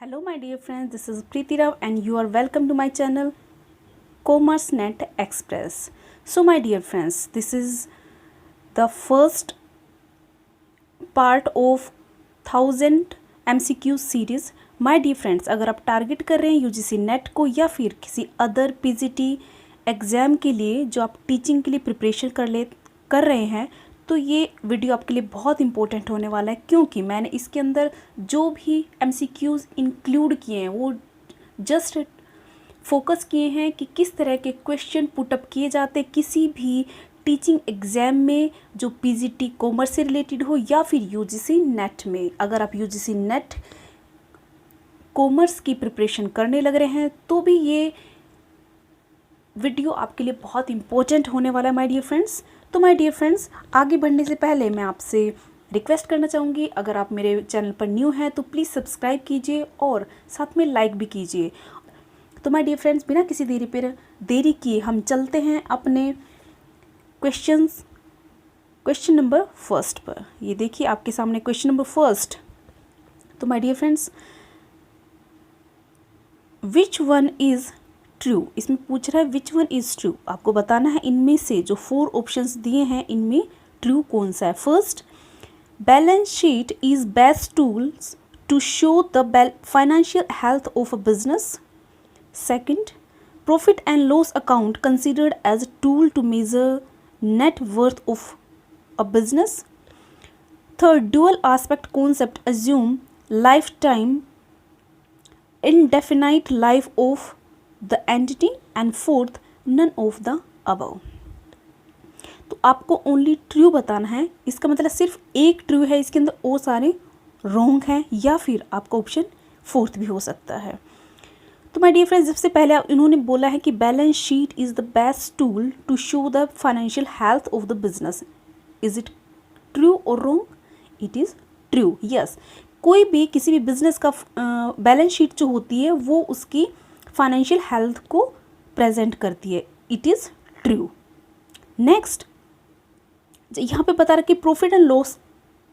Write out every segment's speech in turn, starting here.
Hello my dear friends, this is Preeti Rao and you are welcome to my channel Commerce Net Express. So my dear friends, this is the first part of 1000 MCQ series. My dear friends, अगर आप target कर रहे हैं UGC net को या फिर किसी other PGT exam के लिए जो आप टीचिंग के लिए प्रिपरेशन कर रहे हैं, तो ये वीडियो आपके लिए बहुत इंपॉर्टेंट होने वाला है, क्योंकि मैंने इसके अंदर जो भी MCQs इंक्लूड किए हैं वो जस्ट फोकस किए हैं कि किस तरह के क्वेश्चन पुटअप किए जाते हैं किसी भी टीचिंग एग्ज़ाम में जो PGT कॉमर्स से रिलेटेड हो या फिर UGC नेट में। अगर आप UGC नेट कॉमर्स की प्रिपरेशन करने लग रहे हैं तो भी ये वीडियो आपके लिए बहुत इंपॉर्टेंट होने वाला है माय डियर फ्रेंड्स। तो माय डियर फ्रेंड्स, आगे बढ़ने से पहले मैं आपसे रिक्वेस्ट करना चाहूँगी, अगर आप मेरे चैनल पर न्यू हैं तो प्लीज़ सब्सक्राइब कीजिए और साथ में लाइक भी कीजिए। तो माय डियर फ्रेंड्स, बिना किसी देरी किए हम चलते हैं अपने क्वेश्चन नंबर फर्स्ट पर। ये देखिए आपके सामने क्वेश्चन नंबर फर्स्ट। तो my dear friends, which one is true, इसमें पूछ रहा है विच वन इज़ ट्रू। आपको बताना है इनमें से जो 4 ऑप्शंस दिए हैं इनमें ट्रू कौन सा है। First, balance sheet is best tools to show the financial health of a business. Second, profit and loss account considered as a tool to measure net worth of a business. Third, dual aspect concept assume life time indefinite life of the entity, and fourth, none of the above। तो आपको only true बताना है, इसका मतलब सिर्फ एक true है इसके अंदर और सारे रॉन्ग हैं, या फिर आपका ऑप्शन फोर्थ भी हो सकता है। तो माय डियर फ्रेंड्स, सबसे पहले इन्होंने बोला है कि balance sheet is the best tool to show the financial health of the business. Is it true और wrong? It is true, yes. कोई भी किसी भी बिजनेस का बैलेंस शीट जो होती है वो उसकी फाइनेंशियल हेल्थ को प्रेजेंट करती है। It is true. नेक्स्ट, यहाँ पे बता रहा कि profit and loss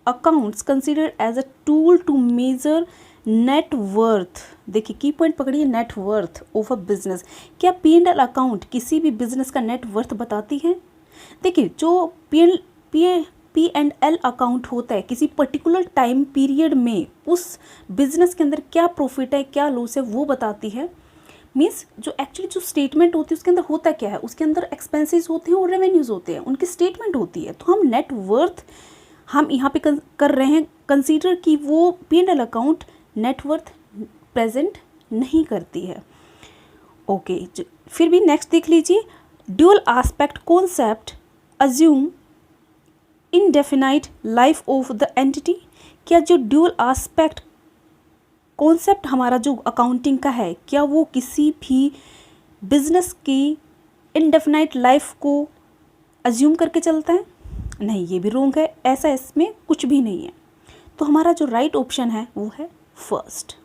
accounts considered as a tool to measure net worth. देखिए की पॉइंट पकड़िए, net worth of a business. क्या P&L अकाउंट किसी भी बिजनेस का नेट वर्थ बताती है? देखिए जो P&L अकाउंट होता है किसी पर्टिकुलर टाइम पीरियड में उस बिजनेस के अंदर क्या प्रॉफिट है क्या लॉस है वो बताती है। मीन्स जो एक्चुअली जो स्टेटमेंट होती है उसके अंदर होता क्या है, उसके अंदर एक्सपेंसेस होते हैं और रेवेन्यूज़ होते हैं, उनकी स्टेटमेंट होती है। तो हम नेट वर्थ हम यहाँ पे कर रहे हैं कंसीडर कि वो P&L account net worth present नहीं करती है। ओके, फिर भी नेक्स्ट देख लीजिए, dual aspect concept assume indefinite life of the entity. क्या जो ड्यूअल एस्पेक्ट कॉन्सेप्ट हमारा जो अकाउंटिंग का है, क्या वो किसी भी बिजनेस की इनडेफिनाइट लाइफ को अज्यूम करके चलता है? नहीं, ये भी रॉन्ग है, ऐसा इसमें कुछ भी नहीं है। तो हमारा जो राइट ऑप्शन है वो है first.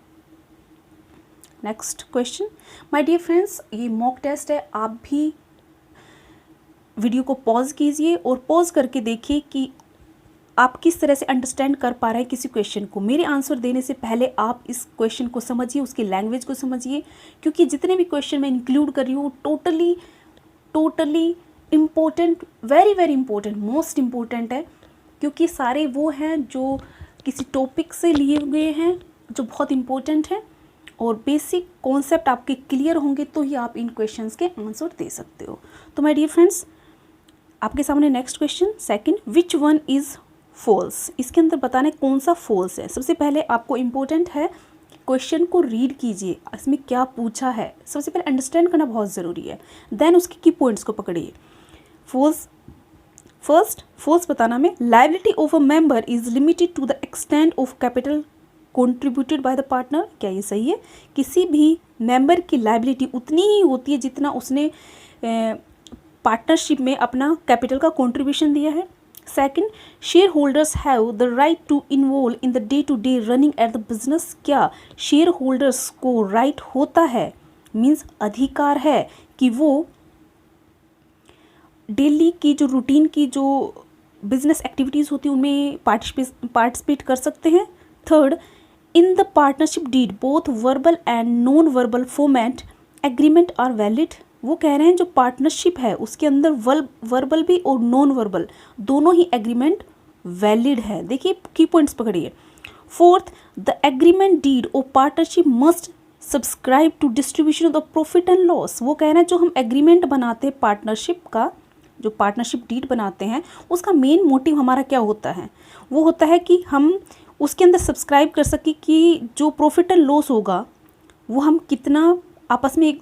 Next question. My dear friends, ये मॉक टेस्ट है, आप भी वीडियो को पॉज कीजिए और पॉज करके देखिए कि आप किस तरह से अंडरस्टैंड कर पा रहे हैं किसी क्वेश्चन को। मेरे आंसर देने से पहले आप इस क्वेश्चन को समझिए, उसकी लैंग्वेज को समझिए, क्योंकि जितने भी क्वेश्चन मैं इंक्लूड कर रही हूँ totally important, very important, most important है, क्योंकि सारे वो हैं जो किसी टॉपिक से लिए गए हैं जो बहुत इम्पोर्टेंट है, और बेसिक कॉन्सेप्ट आपके क्लियर होंगे तो ही आप इन क्वेश्चंस के आंसर दे सकते हो। तो माय डियर फ्रेंड्स, आपके सामने next question second, which one is false. इसके अंदर बताना है कौन सा फॉल्स है। सबसे पहले आपको इम्पोर्टेंट है क्वेश्चन को रीड कीजिए, इसमें क्या पूछा है, सबसे पहले अंडरस्टैंड करना बहुत ज़रूरी है, देन उसके की पॉइंट्स को पकड़िए। फॉल्स, फर्स्ट फॉल्स बताना में, liability of a member is limited to the extent of capital contributed by the partner. क्या ये सही है? किसी भी मेंबर की लायबिलिटी उतनी ही होती है जितना उसने पार्टनरशिप में अपना कैपिटल का कंट्रीब्यूशन दिया है। Second, share holders have the right to involve in the day to day running at the business. क्या शेयर होल्डर्स को राइट होता है, मीन्स अधिकार है कि वो डेली की जो रूटीन की जो बिजनेस एक्टिविटीज़ होती है उनमें पार्टिसिपेट कर सकते हैं। Third, in the partnership deed both verbal and non verbal format agreement are valid. वो कह रहे हैं जो पार्टनरशिप है उसके अंदर वर्बल भी और नॉन वर्बल दोनों ही एग्रीमेंट वैलिड है। देखिए की पॉइंट्स पकड़िए। फोर्थ, द एग्रीमेंट डीड और partnership must subscribe to distribution of the profit and loss. वो कह रहे हैं जो हम एग्रीमेंट बनाते हैं पार्टनरशिप का, जो पार्टनरशिप डीड बनाते हैं उसका मेन मोटिव हमारा क्या होता है, वो होता है कि हम उसके अंदर सब्सक्राइब कर सकें कि जो प्रॉफिट एंड लॉस होगा वो हम कितना आपस में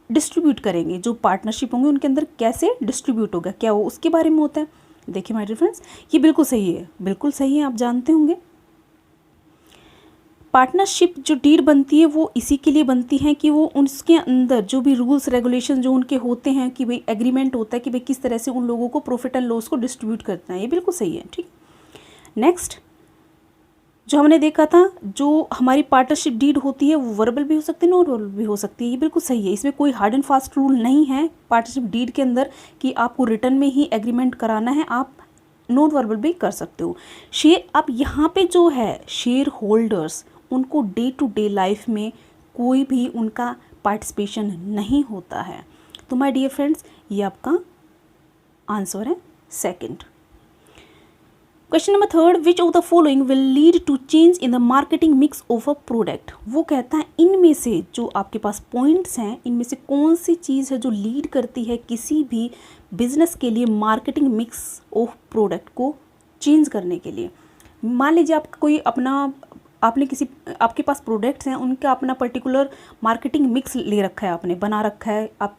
डिस्ट्रीब्यूट करेंगे, जो पार्टनरशिप होंगे उनके अंदर कैसे डिस्ट्रीब्यूट होगा, क्या वो उसके बारे में होता है। देखिए माय डियर फ्रेंड्स, ये बिल्कुल सही है, बिल्कुल सही है, आप जानते होंगे। पार्टनरशिप जो डीड बनती है वो इसी के लिए बनती है कि वो उसके अंदर जो भी रूल्स रेगुलेशन जो उनके होते हैं कि भाई एग्रीमेंट होता है कि भाई किस तरह से उन लोगों को प्रॉफिट एंड लॉस को डिस्ट्रीब्यूट करना है। ये बिल्कुल सही है, ठीक। नेक्स्ट जो हमने देखा था, जो हमारी पार्टनरशिप डीड होती है वो वर्बल भी हो सकती है, नॉन वर्बल भी हो सकती है। ये बिल्कुल सही है, इसमें कोई हार्ड एंड फास्ट रूल नहीं है पार्टनरशिप डीड के अंदर कि आपको रिटर्न में ही एग्रीमेंट कराना है, आप नॉन वर्बल भी कर सकते हो। शेयर, अब यहाँ पे जो है शेयर होल्डर्स, उनको डे टू डे लाइफ में कोई भी उनका पार्टिसिपेशन नहीं होता है। तो माय डियर फ्रेंड्स, ये आपका आंसर है second. Question number third, which of the following will lead to change in the marketing mix of a product. वो कहता है इनमें से जो आपके पास पॉइंट्स हैं इनमें से कौन सी चीज़ है जो लीड करती है किसी भी बिजनेस के लिए मार्केटिंग मिक्स ऑफ प्रोडक्ट को चेंज करने के लिए। मान लीजिए आप कोई अपना आपने किसी आपके पास प्रोडक्ट्स हैं, उनका अपना पर्टिकुलर मार्केटिंग मिक्स ले रखा है, आपने बना रखा है, आप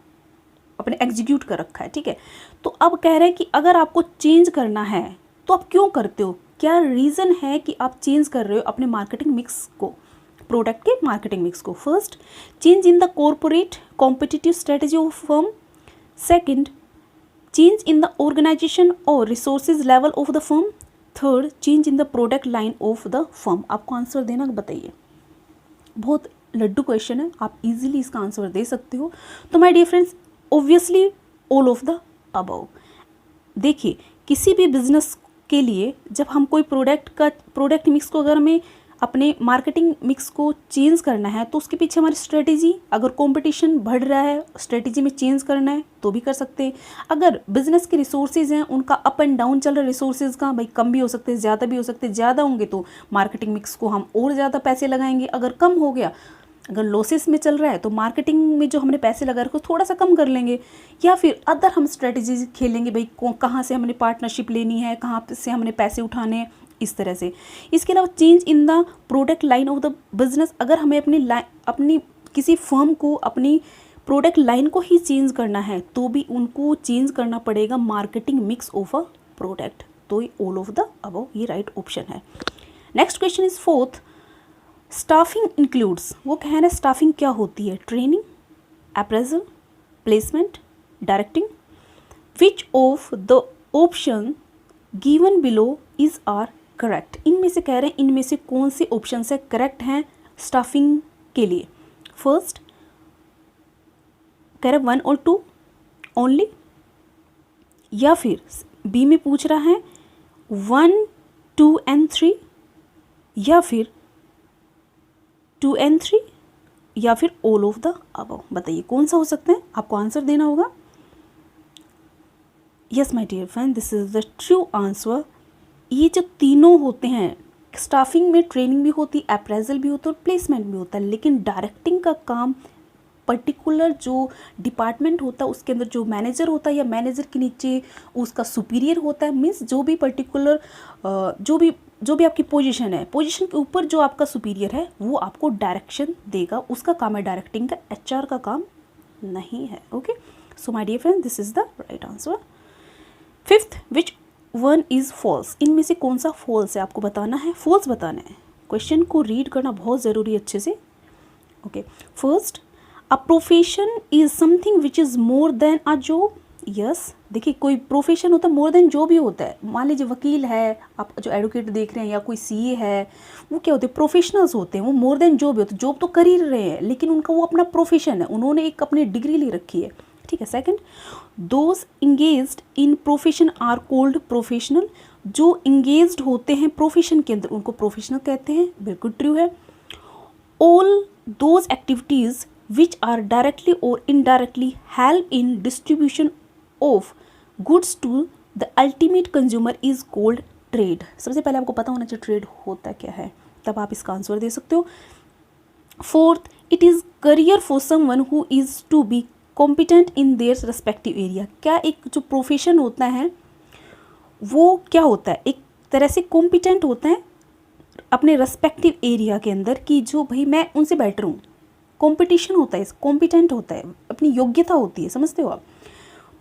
अपने एग्जीक्यूट कर रखा है, ठीक है। तो अब कह रहे हैं कि अगर आपको चेंज करना है तो आप क्यों करते हो, क्या रीज़न है कि आप चेंज कर रहे हो अपने मार्केटिंग मिक्स को, प्रोडक्ट के मार्केटिंग मिक्स को। First, change in the corporate competitive strategy of firm. Second, change in the organisation और resources level of the firm. Third, change in the product line of the firm. आपको answer देना बताइए, बहुत Laddu question है, आप easily इसका answer दे सकते हो। तो my dear friends, obviously all of the above. देखिए किसी भी बिजनेस के लिए जब हम कोई प्रोडक्ट मिक्स को अगर हमें अपने मार्केटिंग मिक्स को चेंज करना है तो उसके पीछे हमारी स्ट्रेटेजी, अगर कंपटीशन बढ़ रहा है स्ट्रेटेजी में चेंज करना है तो भी कर सकते हैं। अगर बिजनेस के रिसोर्सेज हैं उनका अप एंड डाउन चल रहा है, रिसोर्सेज का भाई कम भी हो सकते हैं ज़्यादा भी हो सकते हैं, ज़्यादा होंगे तो मार्केटिंग मिक्स को हम और ज़्यादा पैसे लगाएंगे, अगर कम हो गया, अगर लॉसेस में चल रहा है तो मार्केटिंग में जो हमने पैसे लगा रखे थोड़ा सा कम कर लेंगे, या फिर अदर हम स्ट्रेटजीज खेलेंगे, भाई कहाँ से हमने पार्टनरशिप लेनी है, कहाँ से हमने पैसे उठाने हैं, इस तरह से। इसके अलावा change in the product line of the business, अगर हमें अपनी किसी फर्म को अपनी प्रोडक्ट लाइन को ही चेंज करना है तो भी उनको चेंज करना पड़ेगा marketing mix of a product. तो ऑल ऑफ द अबव ये राइट ऑप्शन है। Next question is fourth, staffing includes. वो कह रहे हैं स्टाफिंग क्या होती है, training, appraisal, placement, directing. Which of the option given below is are correct. इनमें से कह रहे हैं इनमें से कौन से ऑप्शन से करेक्ट हैं स्टाफिंग के लिए। फर्स्ट कह रहे हैं 1 और 2 ओनली, या फिर बी में पूछ रहा है 1, 2 and 3, या फिर 2 and 3, या फिर ऑल ऑफ द अबव। बताइए कौन सा हो सकता है, आपको आंसर देना होगा। Yes my dear friend, this is the true answer. ये जो तीनों होते हैं, स्टाफिंग में ट्रेनिंग भी होती है, अप्रेजल भी होता है और प्लेसमेंट भी होता है, लेकिन डायरेक्टिंग का काम पर्टिकुलर जो डिपार्टमेंट होता है उसके अंदर जो मैनेजर होता है या मैनेजर के नीचे उसका सुपीरियर होता है, मीन्स जो भी पर्टिकुलर जो भी आपकी पोजीशन है, पोजीशन के ऊपर जो आपका सुपीरियर है वो आपको डायरेक्शन देगा, उसका काम है डायरेक्टिंग का, एचआर का काम नहीं है। Okay, so my dear friend, this is the right answer. Fifth, which one is false. इनमें से कौन सा फॉल्स है आपको बताना है, फॉल्स बताना है। क्वेश्चन को रीड करना बहुत ज़रूरी है अच्छे से। Okay, first, a profession is something which is more than a job. Yes, देखिए कोई प्रोफेशन होता है मोर देन जॉब ही होता है। मान लीजिए वकील है, आप जो एडवोकेट देख रहे हैं, या कोई सीए है, वो क्या होते हैं, प्रोफेशनल्स होते हैं, वो मोर देन जॉब होते हैं, जॉब तो कर ही रहे हैं लेकिन उनका वो अपना प्रोफेशन है, उन्होंने एक अपनी डिग्री ले रखी है, ठीक है। Second, those engaged in profession are called professional. जो इंगेज्ड होते हैं प्रोफेशन के अंदर उनको प्रोफेशनल कहते हैं, बिल्कुल ट्रू है। all those activities which are directly or indirectly help in distribution of goods to the ultimate consumer is called trade। सबसे पहले आपको पता होना चाहिए ट्रेड होता क्या है, तब आप इसका आंसर दे सकते हो। Fourth, it is career for someone who is to be competent in their respective area. क्या एक जो प्रोफेशन होता है वो क्या होता है, एक तरह से कॉम्पिटेंट होता है अपने रेस्पेक्टिव एरिया के अंदर कि जो भाई मैं उनसे बेटर हूँ, कंपटीशन होता है, कॉम्पिटेंट होता है, अपनी योग्यता होती है, समझते हो आप।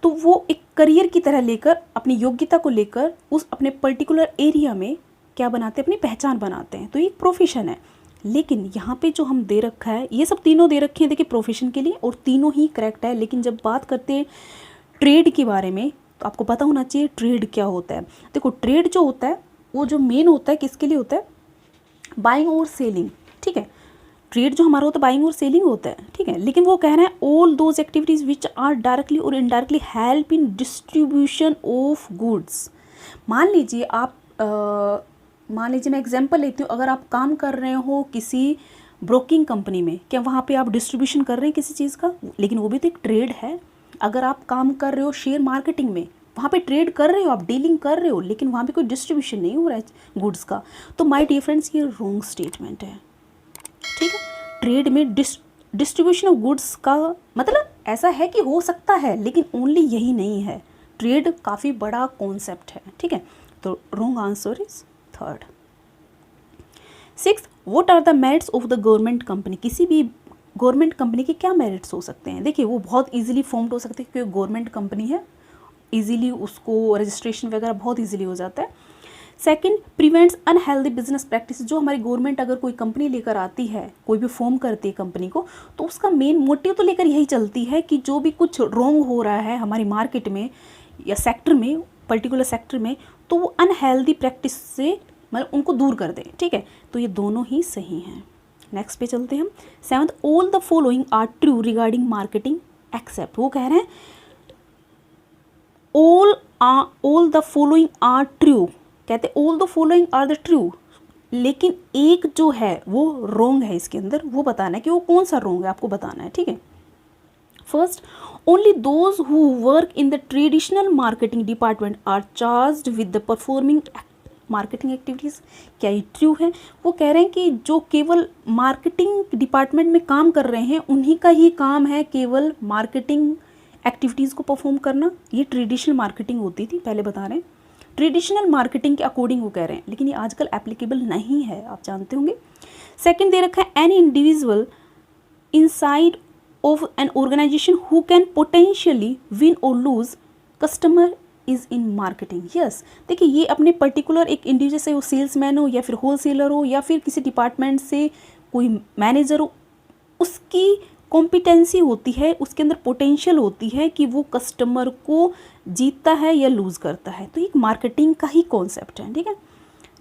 तो वो एक करियर की तरह लेकर अपनी योग्यता को लेकर उस अपने पर्टिकुलर एरिया में क्या बनाते हैं, अपनी पहचान बनाते हैं। तो ये एक प्रोफेशन है। लेकिन यहाँ पे जो हम दे रखा है, ये सब तीनों दे रखे हैं देखिए प्रोफेशन के लिए, और तीनों ही करेक्ट है। लेकिन जब बात करते हैं ट्रेड के बारे में तो आपको पता होना चाहिए ट्रेड क्या होता है। देखो ट्रेड जो होता है वो जो मेन होता है किसके लिए होता है, बाइंग और सेलिंग, ठीक है। ट्रेड जो हमारा होता है बाइंग और सेलिंग होता है, ठीक है। लेकिन वो कह रहे हैं all those activities which are directly और indirectly help in distribution of goods. मान लीजिए आप मान लीजिए मैं एग्जांपल लेती हूँ, अगर आप काम कर रहे हो किसी ब्रोकिंग कंपनी में, क्या वहाँ पे आप डिस्ट्रीब्यूशन कर रहे हैं किसी चीज़ का, लेकिन वो भी तो एक ट्रेड है। अगर आप काम कर रहे हो शेयर मार्केटिंग में, वहाँ पे ट्रेड कर रहे हो, आप डीलिंग कर रहे हो, लेकिन वहाँ पे कोई डिस्ट्रीब्यूशन नहीं हो रहा है गुड्स का। तो माय डियर फ्रेंड्स ये रॉन्ग स्टेटमेंट है, ठीक है। ट्रेड में डिस्ट्रीब्यूशन ऑफ गुड्स का मतलब ऐसा है कि हो सकता है, लेकिन ओनली यही नहीं है। ट्रेड काफ़ी बड़ा कॉन्सेप्ट है, ठीक है। तो wrong answer is third. Sixth, what are the merits of the government company. किसी भी गवर्नमेंट कंपनी के क्या मेरिट्स हो सकते हैं। देखिए वो बहुत इजीली फॉर्म्ड हो सकते हैं क्योंकि गवर्नमेंट कंपनी है, इजीली उसको रजिस्ट्रेशन वगैरह बहुत इजीली हो जाता है। Second, prevents unhealthy business practice. जो हमारी गवर्नमेंट अगर कोई कंपनी लेकर आती है, कोई भी फॉर्म करती है कंपनी को, तो उसका मेन मोटिव तो लेकर यही चलती है कि जो भी कुछ रॉन्ग हो रहा है हमारी मार्केट में या सेक्टर में, पर्टिकुलर सेक्टर में, तो वो अनहेल्दी प्रैक्टिस से मतलब उनको दूर कर दें, ठीक है। तो ये दोनों ही सही हैं। नेक्स्ट पे चलते हैं हम। Seventh, all the following are true regarding marketing except. वो कह रहे हैं all the following are true, कहते all the following are the true, लेकिन एक जो है वो रॉन्ग है इसके अंदर, वो बताना है कि वो कौन सा रॉन्ग है, आपको बताना है, ठीक है। First, only those who work in the traditional marketing department are charged with the performing marketing activities. क्या ये ट्रू है। वो कह रहे हैं कि जो केवल मार्केटिंग डिपार्टमेंट में काम कर रहे हैं उन्हीं का ही काम है केवल मार्केटिंग एक्टिविटीज़ को परफॉर्म करना। ये ट्रेडिशनल मार्केटिंग होती थी, पहले बता रहे हैं ट्रेडिशनल मार्केटिंग के अकॉर्डिंग वो कह रहे हैं, लेकिन ये आजकल एप्लीकेबल नहीं है, आप जानते होंगे। सेकंड दे रखा है any individual inside of an organisation who can potentially win और lose customer is in marketing. Yes, देखिए ये अपने पर्टिकुलर एक इंडिविजुअल से, वो सेल्समैन हो या फिर होलसेलर हो या फिर किसी डिपार्टमेंट से कोई मैनेजर हो, उसकी कॉम्पिटेंसी होती है, उसके अंदर पोटेंशियल होती है कि वो कस्टमर को जीतता है या लूज़ करता है। तो एक मार्केटिंग का ही कॉन्सेप्ट है, ठीक है।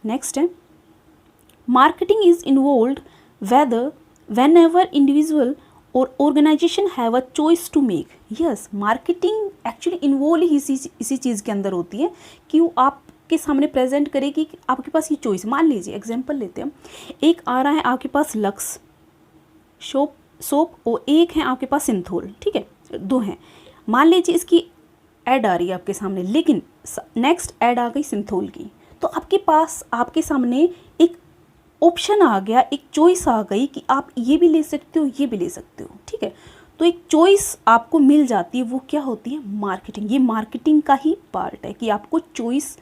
नेक्स्ट है marketing is involved whether whenever individual और organisation have a choice to make. Yes, marketing actually involve ही इसी चीज़ के अंदर होती है कि वो आपके सामने प्रेजेंट करेगी कि आपके पास ये चॉइस। मान लीजिए एग्जांपल लेते हैं, एक आ रहा है आपके पास लक्स सोप और एक है आपके पास सिंथोल, ठीक है, दो हैं। मान लीजिए इसकी ऐड आ रही है आपके सामने, लेकिन नेक्स्ट ऐड आ गई सिंथोल की, तो आपके सामने एक ऑप्शन आ गया, एक चॉइस आ गई कि आप ये भी ले सकते हो, ये भी ले सकते हो, ठीक है। तो एक चॉइस आपको मिल जाती है, वो क्या होती है, मार्केटिंग। ये मार्केटिंग का ही पार्ट है कि आपको चॉइस,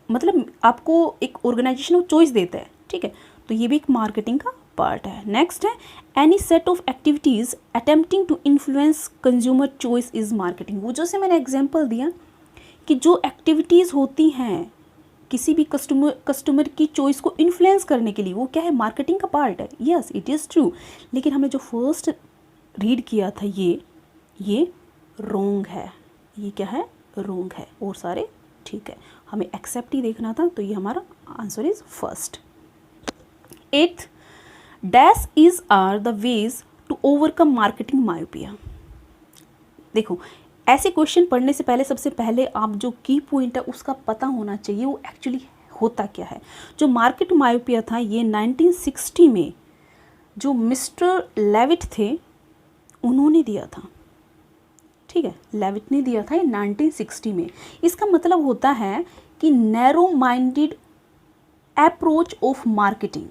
मतलब आपको एक ऑर्गेनाइजेशन चॉइस देता है, ठीक है। तो ये भी एक मार्केटिंग का पार्ट है। नेक्स्ट है any set of activities attempting to influence consumer choice is marketing. वो जैसे मैंने एग्जांपल दिया कि जो एक्टिविटीज़ होती हैं किसी भी कस्टमर की चॉइस को इन्फ्लुएंस करने के लिए, वो क्या है, मार्केटिंग का पार्ट है। Yes, it is true. लेकिन हमने जो फर्स्ट रीड किया था ये रॉन्ग है। ये क्या है, रॉन्ग है, और सारे ठीक है। हमें एक्सेप्ट ही देखना था, तो ये हमारा answer is first. Eighth, dash is are the ways to overcome marketing myopia. देखो ऐसे क्वेश्चन पढ़ने से पहले सबसे पहले आप जो की पॉइंट है उसका पता होना चाहिए वो एक्चुअली होता क्या है। जो मार्केट मायोपिया था ये 1960 में जो मिस्टर लेविट थे उन्होंने दिया था, ठीक है, लेविट ने दिया था ये 1960 में। इसका मतलब होता है कि narrow minded approach of marketing.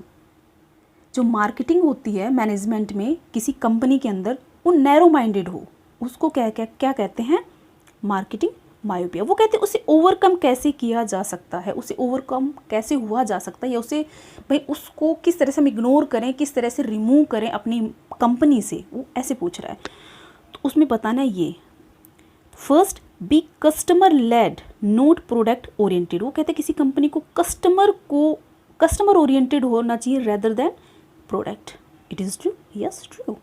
जो मार्केटिंग होती है मैनेजमेंट में किसी कंपनी के अंदर, वो नैरो माइंडेड हो, उसको क्या क्या क्या कहते हैं, मार्केटिंग मायोपिया। वो कहते हैं उसे ओवरकम कैसे किया जा सकता है, उसे ओवरकम कैसे हुआ जा सकता है, या उसे भाई उसको किस तरह से हम इग्नोर करें, किस तरह से रिमूव करें अपनी कंपनी से, वो ऐसे पूछ रहा है। तो उसमें बताना है ये, first be customer led not product oriented. वो कहते हैं किसी कंपनी को कस्टमर ओरिएंटेड होना चाहिए rather than product. It is true, yes true.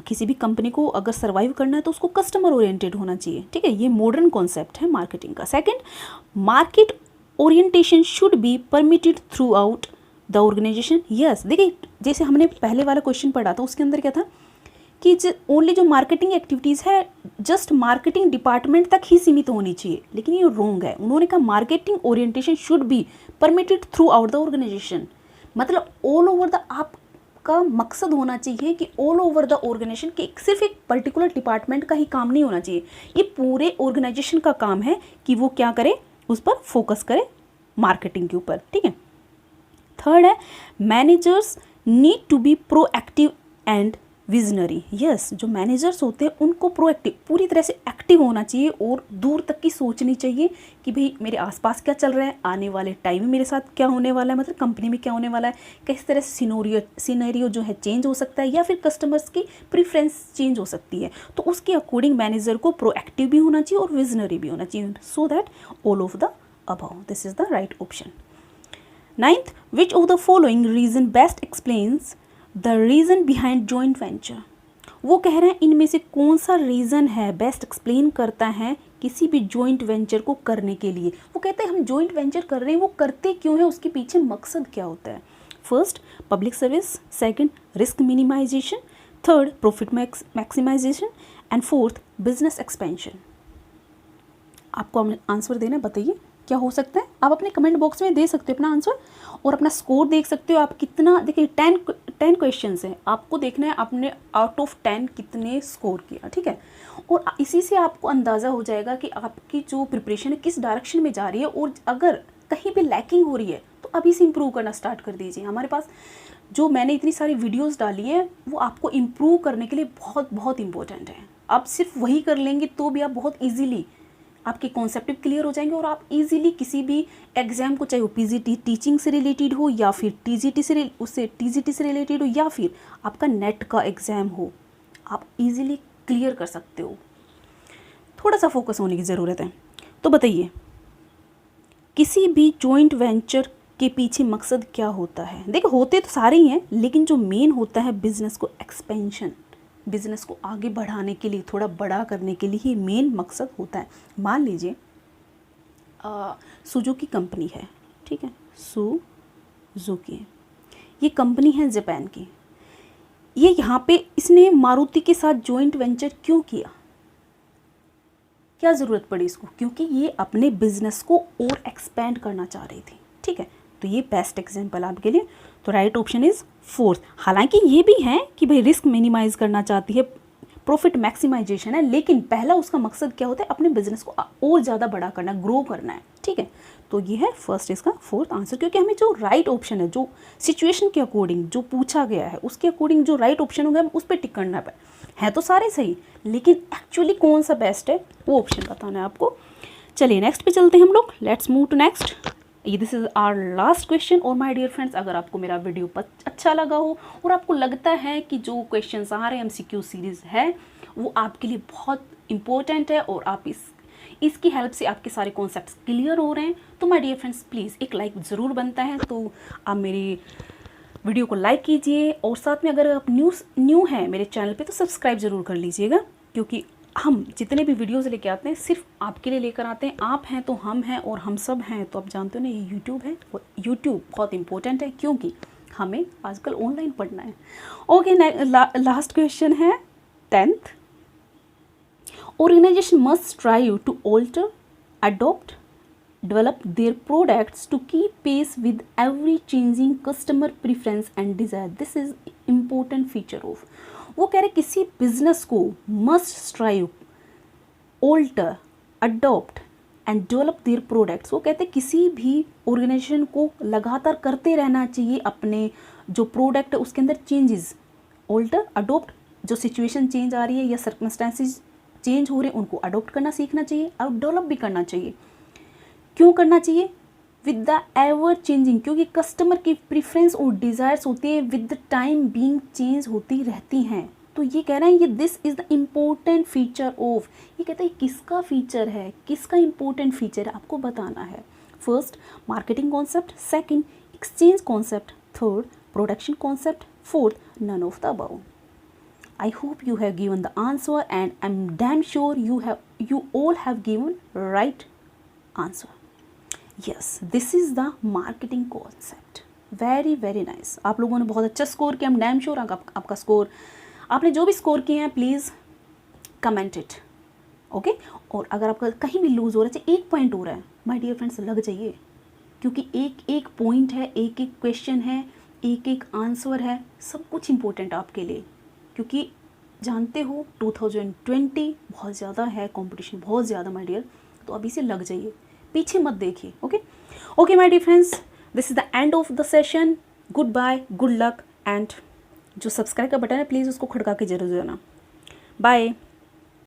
किसी भी कंपनी को अगर सर्वाइव करना है तो उसको कस्टमर ओरिएंटेड होना चाहिए, ठीक है। ये मॉडर्न कॉन्सेप्ट है मार्केटिंग का। Second, market orientation should be permitted throughout the organisation. Yes, देखिए जैसे हमने पहले वाला क्वेश्चन पढ़ा था उसके अंदर क्या था कि ओनली जो मार्केटिंग एक्टिविटीज़ है जस्ट मार्केटिंग डिपार्टमेंट तक ही सीमित होनी चाहिए, लेकिन ये रॉन्ग है। उन्होंने कहा marketing orientation should be permitted throughout the organisation, मतलब ऑल ओवर द, आपका मकसद होना चाहिए कि ऑल ओवर द ऑर्गेनाइजेशन के सिर्फ एक पर्टिकुलर डिपार्टमेंट का ही काम नहीं होना चाहिए, ये पूरे ऑर्गेनाइजेशन का काम है कि वो क्या करे, उस पर फोकस करे मार्केटिंग के ऊपर, ठीक है। थर्ड है, managers need to be proactive and visionary. Yes, जो मैनेजर्स होते हैं उनको प्रोएक्टिव, पूरी तरह से एक्टिव होना चाहिए और दूर तक की सोचनी चाहिए कि भाई मेरे आसपास क्या चल रहा है, आने वाले टाइम में मेरे साथ क्या होने वाला है, मतलब कंपनी में क्या होने वाला है, किस तरह से सिनेरियो जो है चेंज हो सकता है, या फिर कस्टमर्स की प्रेफरेंस चेंज हो सकती है, तो उसके अकॉर्डिंग मैनेजर को प्रोएक्टिव भी होना चाहिए और विजनरी भी होना चाहिए, so that all of the above, this is the right option. Ninth, which of the following reason best explains the reason behind joint venture. वो कह रहे हैं इनमें से कौन सा रीज़न है बेस्ट एक्सप्लेन करता है किसी भी जॉइंट वेंचर को करने के लिए। वो कहते हैं हम जॉइंट वेंचर कर रहे हैं, वो करते क्यों है, उसके पीछे मकसद क्या होता है। First, public service, second, risk minimisation, third, profit maximisation, and fourth, business expansion. आपको आंसर देना, बताइए क्या हो सकता है। आप अपने कमेंट बॉक्स में दे सकते हो अपना आंसर और अपना स्कोर देख सकते हो आप कितना। देखिए 10 क्वेश्चंस हैं, आपको देखना है आपने आउट ऑफ 10 कितने स्कोर किया, ठीक है। और इसी से आपको अंदाज़ा हो जाएगा कि आपकी जो प्रिपरेशन है किस डायरेक्शन में जा रही है, और अगर कहीं भी लैकिंग हो रही है तो अभी से इम्प्रूव करना स्टार्ट कर दीजिए। हमारे पास जो मैंने इतनी सारी वीडियोज़ डाली है वो आपको इम्प्रूव करने के लिए बहुत बहुत इंपॉर्टेंट है। आप सिर्फ वही कर लेंगे तो भी आप बहुत ईजीली आपके कॉन्सेप्ट क्लियर हो जाएंगे और आप इजीली किसी भी एग्जाम को, चाहे वो पीजीटी टीचिंग से रिलेटेड हो या फिर टीजीटी से रिलेटेड हो या फिर आपका नेट का एग्ज़ाम हो, आप इजीली क्लियर कर सकते हो। थोड़ा सा फोकस होने की ज़रूरत है। तो बताइए किसी भी जॉइंट वेंचर के पीछे मकसद क्या होता है। देखो होते तो सारे ही हैं, लेकिन जो मेन होता है बिजनेस को एक्सपेंशन, बिजनेस को आगे बढ़ाने के लिए, थोड़ा बड़ा करने के लिए ही मेन मकसद होता है। मान लीजिए सुजुकी कंपनी है, ठीक है, सुजुकी ये कंपनी है जापान की। ये यहाँ पे इसने मारुति के साथ जॉइंट वेंचर क्यों किया, क्या ज़रूरत पड़ी इसको, क्योंकि ये अपने बिजनेस को और एक्सपेंड करना चाह रही थी, ठीक है। तो ये बेस्ट एग्जाम्पल आपके लिए। तो राइट ऑप्शन इज़ फोर्थ। हालांकि ये भी है कि भाई रिस्क मिनिमाइज करना चाहती है, प्रॉफिट मैक्सिमाइजेशन है, लेकिन पहला उसका मकसद क्या होता है, अपने बिजनेस को और ज़्यादा बड़ा करना, ग्रो करना है, ठीक है। तो ये है फर्स्ट इसका फोर्थ आंसर, क्योंकि हमें जो राइट ऑप्शन है, जो सिचुएशन के अकॉर्डिंग जो पूछा गया है उसके अकॉर्डिंग जो राइट ऑप्शन होगा हम उस पर टिक करना है। तो सारे सही, लेकिन एक्चुअली कौन सा बेस्ट है वो ऑप्शन बताना है आपको। चलिए नेक्स्ट पे चलते हैं हम लोग। Let's move to next. This is our last question. और माय डियर फ्रेंड्स, अगर आपको मेरा वीडियो अच्छा लगा हो और आपको लगता है कि जो क्वेश्चंस आ रहे हैं MCQ सीरीज़ है वो आपके लिए बहुत इंपॉर्टेंट है और आप इसकी हेल्प से आपके सारे कॉन्सेप्ट्स क्लियर हो रहे हैं, तो माय डियर फ्रेंड्स प्लीज़ एक लाइक ज़रूर बनता है। तो आप मेरी वीडियो को लाइक कीजिए और साथ में अगर आप न्यू हैं मेरे चैनल पे तो सब्सक्राइब ज़रूर कर लीजिएगा, क्योंकि हम जितने भी वीडियोस लेके आते हैं सिर्फ आपके लिए लेकर आते हैं। आप हैं तो हम हैं और हम सब हैं तो आप जानते हो ना, ये यूट्यूब है और यूट्यूब बहुत इंपॉर्टेंट है क्योंकि हमें आजकल ऑनलाइन पढ़ना है। ओके, लास्ट क्वेश्चन है 10th। Organisation must try to alter, adopt develop their products to keep pace with every changing customer preference and desire. This is important feature of. वो कह रहे किसी बिजनेस को must strive, alter, adopt and develop their products. वो कहते हैं किसी भी ऑर्गेनाइजेशन को लगातार करते रहना चाहिए अपने जो प्रोडक्ट है उसके अंदर चेंजेस, ऑल्टर, अडोप्ट, जो सिचुएशन चेंज आ रही है या सर्कमस्टेंसेस चेंज हो रहे हैं उनको अडोप्ट करना सीखना चाहिए और डेवलप भी करना चाहिए. क्यों करना चाहिए? विद द एवर चेंजिंग, क्योंकि कस्टमर की प्रेफरेंस और डिज़ायर्स होती है with the time being change होती रहती हैं. तो ये कह रहे हैं ये this is the important feature of. ये कहते हैं किसका फीचर है, किसका इम्पोर्टेंट फीचर है, आपको बताना है. First marketing concept, second exchange concept, third production concept, fourth none of the above. I hope you have given the answer and I'm damn sure you all have given right answer. Yes, this is the marketing concept. Very very nice. आप लोगों ने बहुत अच्छा score किया. I'm damn sure आपका score, आपने जो भी स्कोर किए हैं प्लीज़ कमेंट इट. ओके. और अगर आपका कहीं भी लूज़ हो रहा है, एक पॉइंट हो रहा है, माय डियर फ्रेंड्स लग जाइए, क्योंकि एक एक पॉइंट है, एक एक क्वेश्चन है, एक एक आंसर है, सब कुछ इम्पोर्टेंट आपके लिए. क्योंकि जानते हो 2020 बहुत ज़्यादा है, कंपटीशन बहुत ज़्यादा माय डियर. तो अभी से लग जाइए, पीछे मत देखिए. Okay okay my dear friends, this is the end of the session. Good bye, good luck and जो सब्सक्राइब का बटन है प्लीज़ उसको खड़का के जरूर देना. बाय.